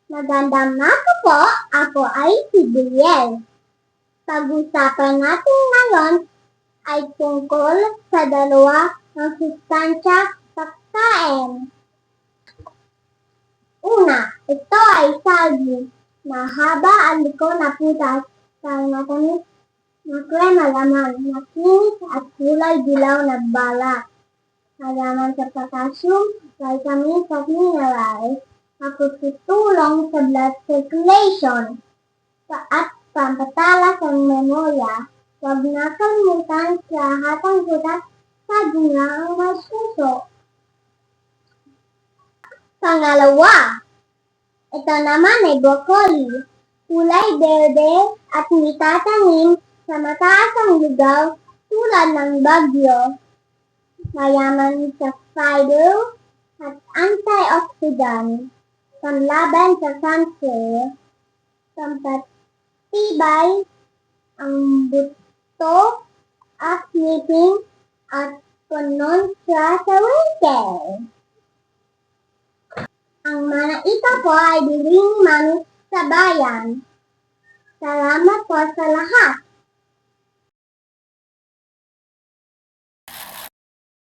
Magandang umaga po, ako ay si Biel. Pag-usapan natin ngayon ay tungkol sa dalawa ng sustansya sa kain. Una, ito ay saging. Mahaba ang liko na putas sa matamis na krema laman, makinis at kulay dilaw na balat. Malaman sa potassium, vitamins at minerals, nakututulong sa blood circulation at pampatalas ang memorya. Huwag nakalimutan sa lahat ng butas, saging lang ang masuso. Pangalawa, ito naman ay broccoli. Kulay berde at mitatanim sa mataas ang lugar tulad ng Baguio. Mayaman sa fiber at antioxidant, panlaban sa cancer, pampatibay ang buto at ngipin at kononsya sa wrinkles. Ang mga ito po ay biling mami sa bayan. Salamat po sa lahat.